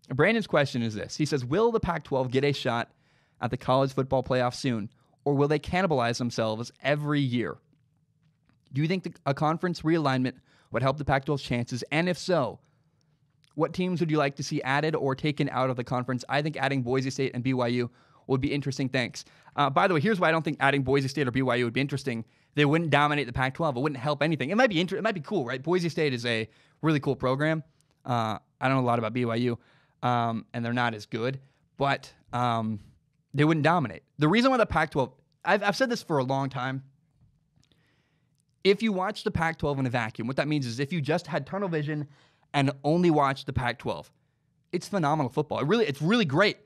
Brandon's question is this. He says, will the Pac-12 get a shot at the college football playoff soon, or will they cannibalize themselves every year? Do you think a conference realignment would help the Pac-12's chances? And if so, what teams would you like to see added or taken out of the conference? I think adding Boise State and BYU would be interesting. Thanks. By the way, here's why I don't think adding Boise State or BYU would be interesting. They wouldn't dominate the Pac-12. It wouldn't help anything. It might be it might be cool, right? Boise State is a really cool program. I don't know a lot about BYU, and they're not as good, but they wouldn't dominate. The reason why the Pac-12, I've said this for a long time. If you watch the Pac-12 in a vacuum, what that means is if you just had tunnel vision and only watch the Pac-12, it's phenomenal football. It's really great.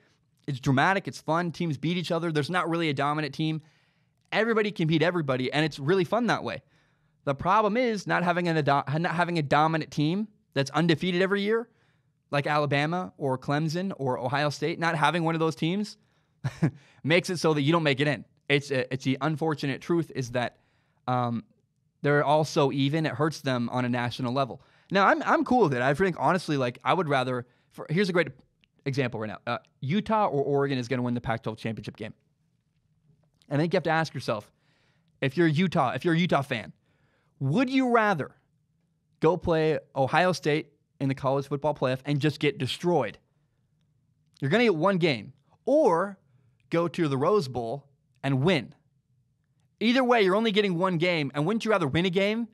It's dramatic. It's fun. Teams beat each other. There's not really a dominant team. Everybody can beat everybody, and it's really fun that way. The problem is not having a dominant team that's undefeated every year, like Alabama or Clemson or Ohio State. Not having one of those teams makes it so that you don't make it in. It's the unfortunate truth is that they're all so even. It hurts them on a national level. Now, I'm cool with it. I think, honestly, I would rather... Here's a great example right now. Utah or Oregon is going to win the Pac-12 championship game. And I think you have to ask yourself, if you're a Utah fan, would you rather go play Ohio State in the college football playoff and just get destroyed? You're going to get one game. Or go to the Rose Bowl and win. Either way, you're only getting one game. And wouldn't you rather win a game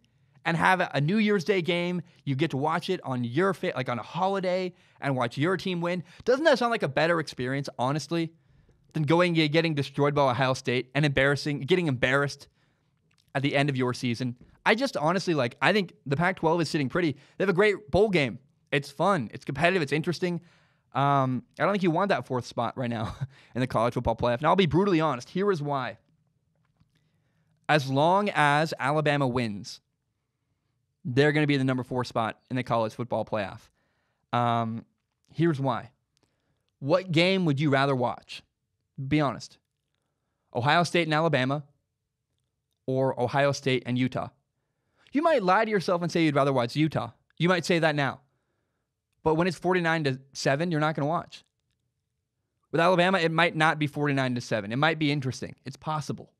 and have a New Year's Day game? You get to watch it on your on a holiday and watch your team win. Doesn't that sound like a better experience, honestly, than going and getting destroyed by Ohio State and getting embarrassed at the end of your season? I just honestly I think the Pac-12 is sitting pretty. They have a great bowl game. It's fun. It's competitive. It's interesting. I don't think you want that fourth spot right now in the college football playoff. Now, I'll be brutally honest. Here is why. As long as Alabama wins, they're going to be in the number 4 spot in the college football playoff. Here's why. What game would you rather watch? Be honest. Ohio State and Alabama or Ohio State and Utah? You might lie to yourself and say you'd rather watch Utah. You might say that now. But when it's 49-7, you're not going to watch. With Alabama, it might not be 49-7. It might be interesting. It's possible.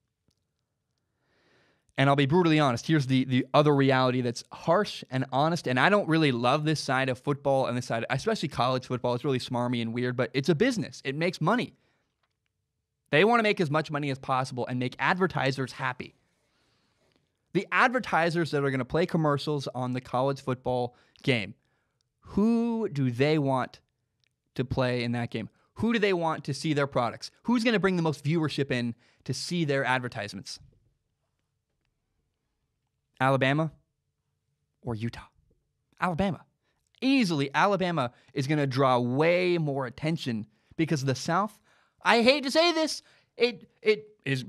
And I'll be brutally honest. Here's the other reality that's harsh and honest. And I don't really love this side of football and this side, especially college football. It's really smarmy and weird, but it's a business. It makes money. They want to make as much money as possible and make advertisers happy. The advertisers that are going to play commercials on the college football game, who do they want to play in that game? Who do they want to see their products? Who's going to bring the most viewership in to see their advertisements? Alabama or Utah? Alabama. Easily, Alabama is going to draw way more attention because the South, I hate to say this, it is...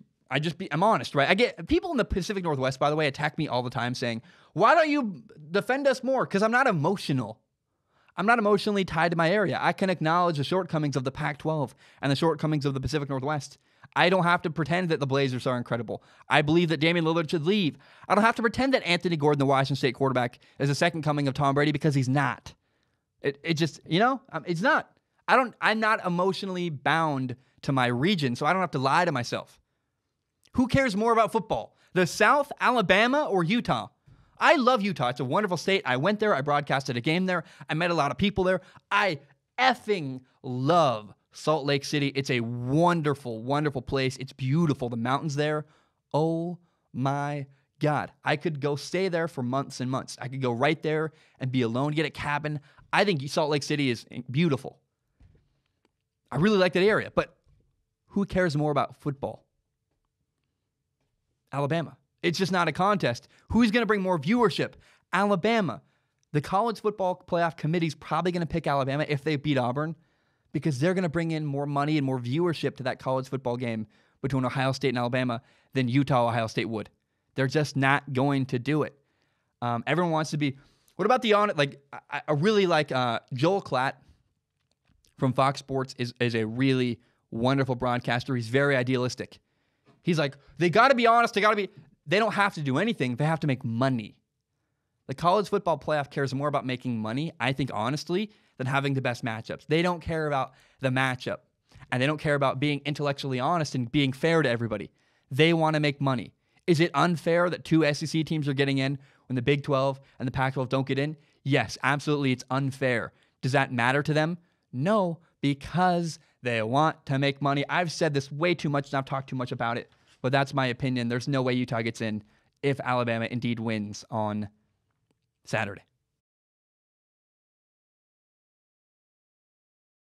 I'm honest, right? I get people in the Pacific Northwest, by the way, attack me all the time saying, why don't you defend us more? Because I'm not emotional. I'm not emotionally tied to my area. I can acknowledge the shortcomings of the Pac-12 and the shortcomings of the Pacific Northwest. I don't have to pretend that the Blazers are incredible. I believe that Damian Lillard should leave. I don't have to pretend that Anthony Gordon, the Washington State quarterback, is the second coming of Tom Brady because he's not. It just, it's not. I'm not emotionally bound to my region, so I don't have to lie to myself. Who cares more about football? The South, Alabama, or Utah? I love Utah. It's a wonderful state. I went there. I broadcasted a game there. I met a lot of people there. I effing love Salt Lake City. It's a wonderful, wonderful place. It's beautiful. The mountains there. Oh my God. I could go stay there for months and months. I could go right there and be alone, get a cabin. I think Salt Lake City is beautiful. I really like that area. But who cares more about football? Alabama. It's just not a contest. Who's going to bring more viewership? Alabama. The college football playoff committee is probably going to pick Alabama if they beat Auburn because they're going to bring in more money and more viewership to that college football game between Ohio State and Alabama than Utah, Ohio State would. They're just not going to do it. Everyone wants to be... What about I really like Joel Klatt from Fox Sports is a really wonderful broadcaster. He's very idealistic. He's like, they got to be honest. They don't have to do anything. They have to make money. The college football playoff cares more about making money, I think, honestly, than having the best matchups. They don't care about the matchup, and they don't care about being intellectually honest and being fair to everybody. They want to make money. Is it unfair that 2 SEC teams are getting in when the Big 12 and the Pac 12 don't get in? Yes, absolutely, it's unfair. Does that matter to them? No, because they want to make money. I've said this way too much, and I've talked too much about it, but that's my opinion. There's no way Utah gets in if Alabama indeed wins on Saturday.